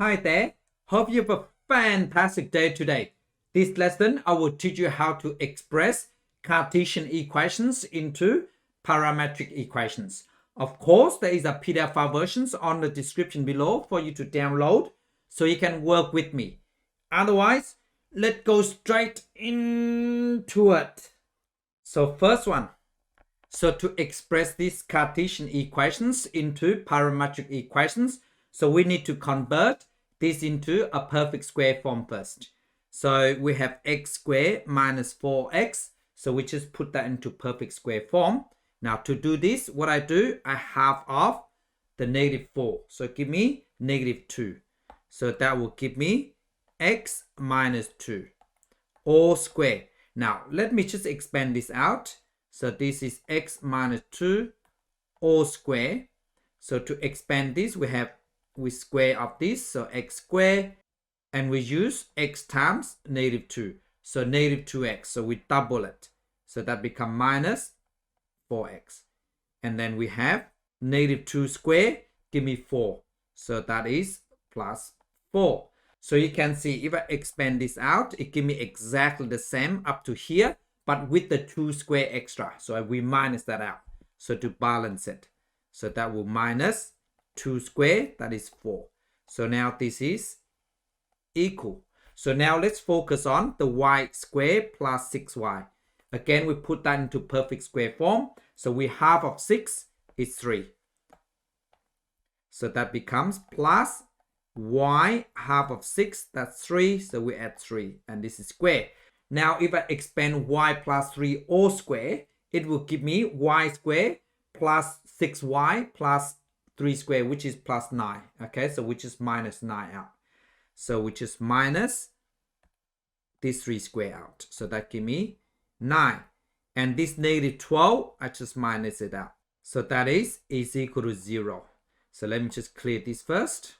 Hi there, hope you have a fantastic day today. This lesson I will teach you how to express Cartesian equations into parametric equations. Of course, there is a PDF file versions on the description below for you to download so you can work with me. Otherwise, let's go straight into it. So first one. So to express these Cartesian equations into parametric equations, so we need to convert this into a perfect square form first. So we have x squared minus 4x. So we just put that into perfect square form. Now to do this, what I do, I halve off the negative 4. So give me negative 2. So that will give me x minus 2 all square. Now let me just expand this out. So this is x minus 2 all square. So to expand this, we square of this, so x squared, and we use x times negative 2. So negative 2x, so we double it. So that becomes minus 4x. And then we have negative 2 squared, give me 4. So that is plus 4. So you can see if I expand this out, it gives me exactly the same up to here, but with the 2 square extra. So we minus that out. So to balance it. So that will minus 2 squared, that is 4. So now this is equal. So now let's focus on the y squared plus 6y. Again, we put that into perfect square form. So we half of 6 is 3. So that becomes plus y half of 6, that's 3. So we add 3 and this is square. Now if I expand y plus 3 all square, it will give me y squared plus 6y plus 3 squared, which is plus 9. Okay, so we just minus 9 out. So we just minus this 3 square out. So that give me 9. And this negative 12, I just minus it out. So that is equal to 0. So let me just clear this first.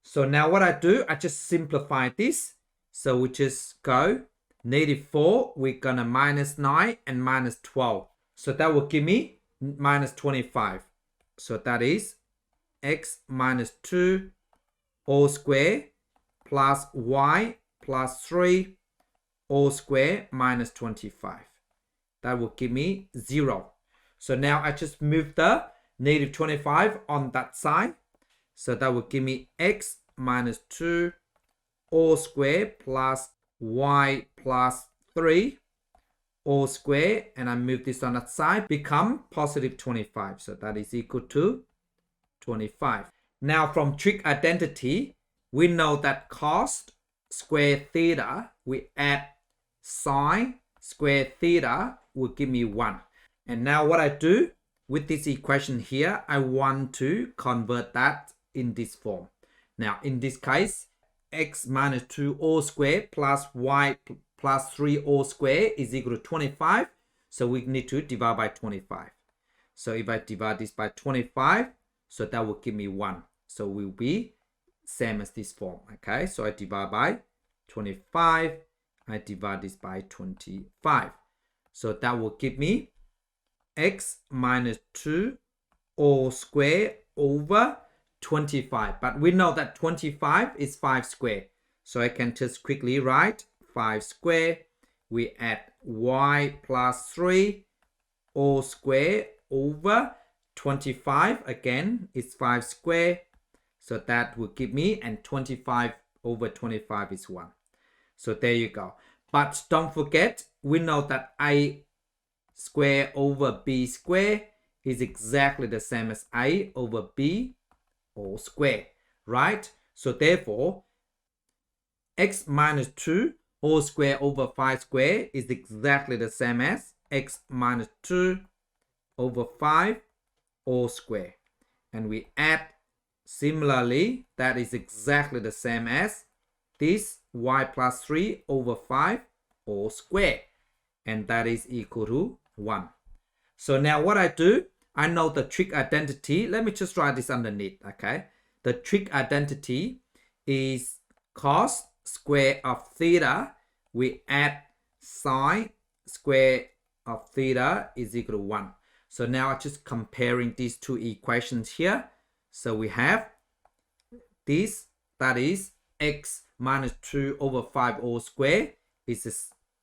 So now what I do, I just simplify this. So we just go negative 4, we're gonna minus 9 and minus 12. So that will give me minus 25. So that is x minus 2 all square plus y plus 3 all square minus 25. That will give me 0. So now I just move the negative 25 on that side. So that will give me x minus 2 all square plus y plus 3 all square, and I move this on that side, become positive 25. So that is equal to 25. Now from trig identity, we know that cos square theta, we add sine square theta will give me 1. And now what I do with this equation here, I want to convert that in this form. Now in this case, x minus 2 all square plus y plus 3 all square is equal to 25. So we need to divide by 25. So if I divide this by 25, so that will give me 1. So it will be same as this form. Okay, so I divide by 25. I divide this by 25. So that will give me x minus 2 all square over 25. But we know that 25 is 5 square. So I can just quickly write 5 square. We add y plus 3 all square over 25. Again, it's 5 square. So that will give me, and 25 over 25 is 1. So there you go. But don't forget, we know that a square over b square is exactly the same as a over b all square, right? So therefore, x minus 2 all square over 5 square is exactly the same as x minus 2 over 5 all square. And we add similarly, that is exactly the same as this y plus 3 over 5 all square. And that is equal to 1. So now what I do, I know the trig identity. Let me just write this underneath, okay? The trig identity is cos square of theta. We add sine square of theta is equal to 1. So now I'm just comparing these two equations here. So we have this, that is x minus 2 over 5 all square is the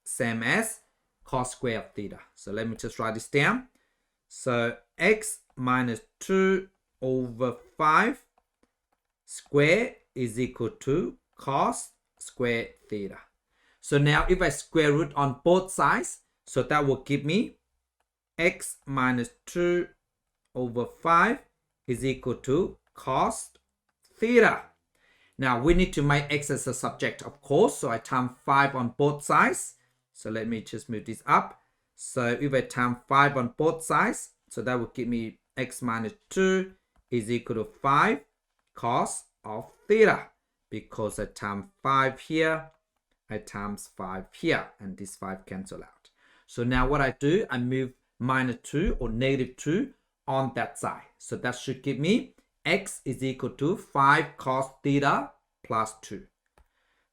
same as cos square of theta. So let me just write this down. So x minus 2 over 5 square is equal to cos square theta. So now if I square root on both sides, so that will give me x minus 2 over 5 is equal to cos theta. Now we need to make x as a subject, of course. So I times 5 on both sides. So let me just move this up. So if I times 5 on both sides, so that will give me x minus 2 is equal to 5 cos of theta. Because I times 5 here, I times 5 here, and this 5 cancel out. So now what I do, I move minus 2 or negative 2 on that side. So that should give me x is equal to 5 cos theta plus 2.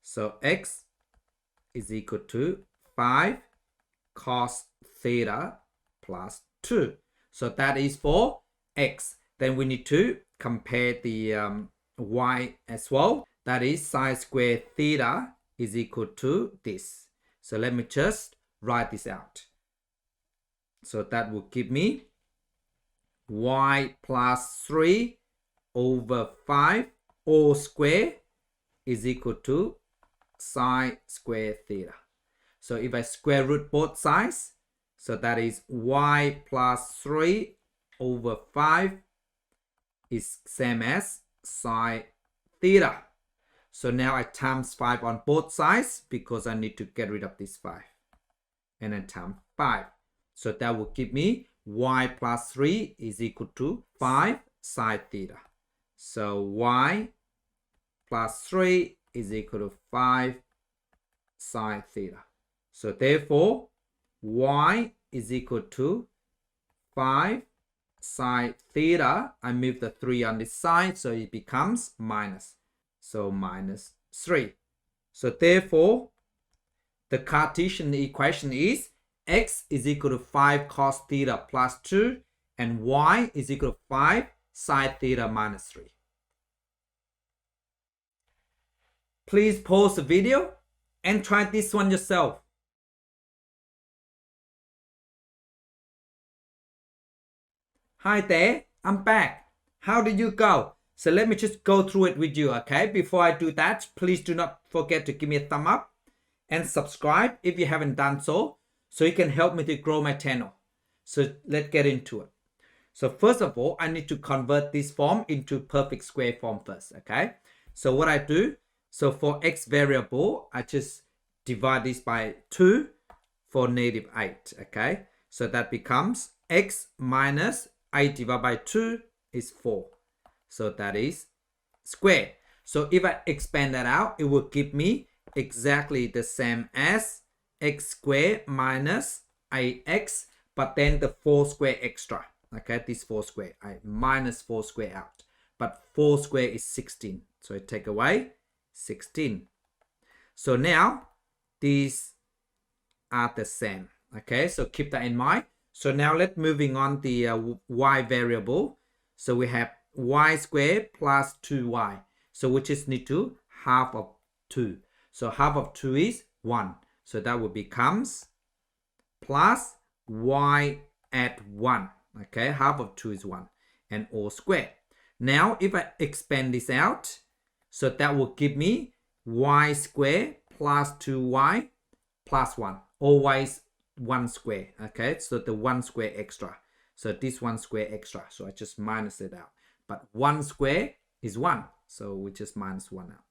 So x is equal to 5 cos theta plus 2. So that is for x. Then we need to compare the y as well. That is sine square theta is equal to this. So let me just write this out. So that will give me y plus 3 over 5 all square is equal to sine square theta. So if I square root both sides, so that is y plus 3 over 5 is same as sine theta. So now I times 5 on both sides because I need to get rid of this 5. And then times 5. So that will give me y plus 3 is equal to 5 sine theta. So y plus 3 is equal to 5 sine theta. So therefore, y is equal to 5 sine theta. I move the 3 on this side, so it becomes minus. So minus 3. So therefore, the Cartesian equation is x is equal to 5 cos theta plus 2 and y is equal to 5 sine theta minus 3. Please pause the video and try this one yourself. Hi there, I'm back. How did you go? So let me just go through it with you, okay? Before I do that, please do not forget to give me a thumb up and subscribe if you haven't done so you can help me to grow my channel. So let's get into it. So first of all, I need to convert this form into perfect square form first, okay? So what I do, so for x variable, I just divide this by 2 for negative 8, okay? So that becomes x minus 8 divided by 2 is 4. So that is square. So if I expand that out, it will give me exactly the same as x squared minus 8x, but then the 4 square extra. Okay, this 4 square, I minus 4 square out. But 4 square is 16. So I take away 16. So now these are the same. Okay, so keep that in mind. So now let's moving on the y variable. So we have y squared plus 2y. So we just need to half of 2. So half of 2 is 1. So that will becomes plus y at 1. Okay, half of 2 is 1. And all squared. Now if I expand this out, so that will give me y squared plus 2y plus 1. Always 1 square. Okay, so the 1 square extra. So this 1 square extra. So I just minus it out. But 1 square is 1. So we just minus 1 out.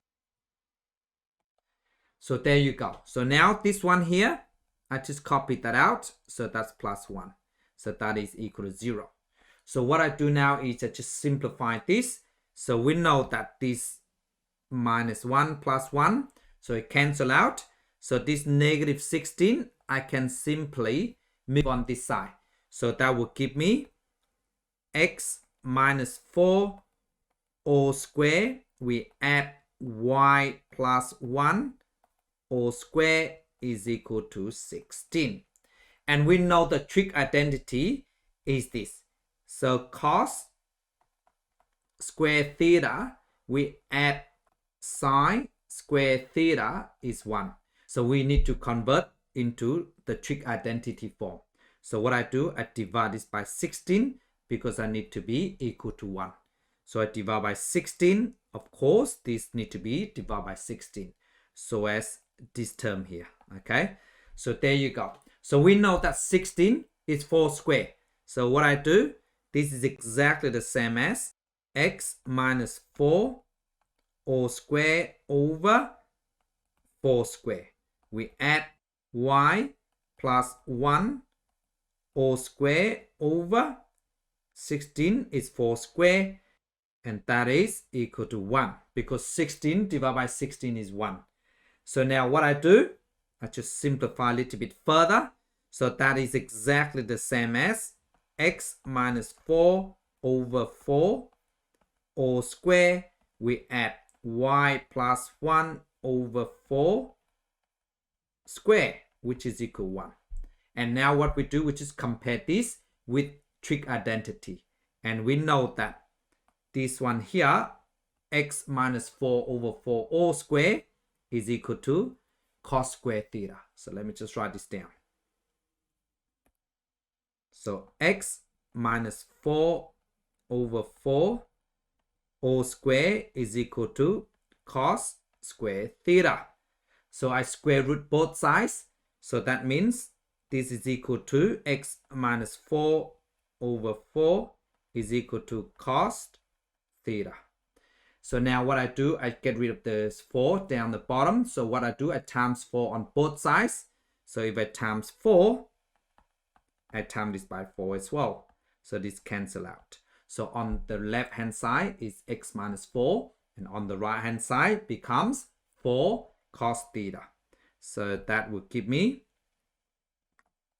So there you go. So now this one here, I just copied that out. So that's plus 1. So that is equal to 0. So what I do now is I just simplify this. So we know that this minus 1 plus 1. So it cancel out. So this negative 16, I can simply move on this side. So that will give me x minus 4 all square. We add y plus 1 all square is equal to 16. And we know the trig identity is this. So cos square theta we add sine square theta is 1. So we need to convert into the trig identity form. So what I do, I divide this by 16 because I need to be equal to 1. So I divide by 16. Of course, this need to be divided by 16. So as this term here, okay? So there you go. So we know that 16 is 4 square. So what I do, this is exactly the same as x minus 4 all square over 4 square. We add y plus 1 all square over 16 is 4 square, and that is equal to 1 because 16 divided by 16 is 1. So now what I do, I just simplify a little bit further. So that is exactly the same as x minus 4 over 4 all square. We add y plus 1 over 4 square, which is equal to 1. And now what we do, we just compare this with trig identity. And we know that this one here, x minus 4 over 4 all square is equal to cos square theta. So let me just write this down. So x minus 4 over 4 all square is equal to cos square theta. So I square root both sides. So that means this is equal to x minus 4 over 4 is equal to cos theta. So now what I do, I get rid of this 4 down the bottom. So what I do, I times 4 on both sides. So if I times 4, I times this by 4 as well. So this cancel out. So on the left hand side is x minus 4. And on the right hand side becomes 4 cos theta. So that will give me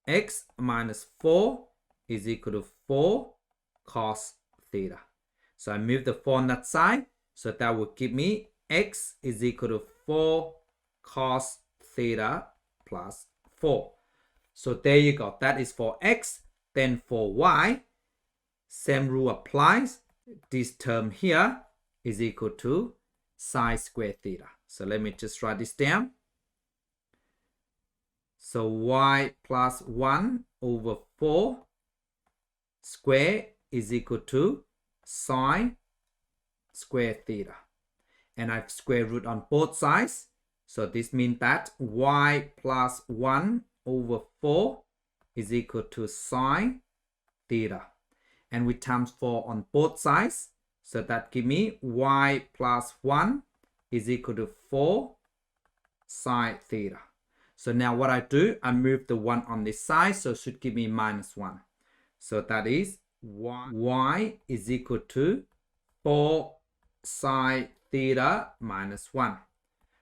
x minus 4 is equal to 4 cos theta. So I move the 4 on that side. So that will give me x is equal to 4 cos theta plus 4. So there you go. That is for x. Then for y, same rule applies. This term here is equal to sine square theta. So let me just write this down. So y plus 1 over 4 square is equal to sine square theta. And I've square root on both sides. So this means that y plus 1 over 4 is equal to sine theta. And we times 4 on both sides. So that give me y plus 1 is equal to 4 sine theta. So now what I do, I move the 1 on this side. So it should give me minus 1. So that is y is equal to 4 sine theta minus 1.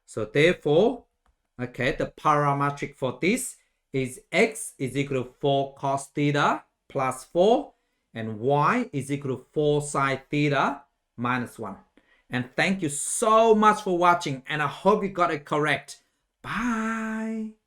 So therefore, okay, the parametric for this is x is equal to 4 cos theta plus 4 and y is equal to 4 sine theta minus 1. And thank you so much for watching, and I hope you got it correct. Bye.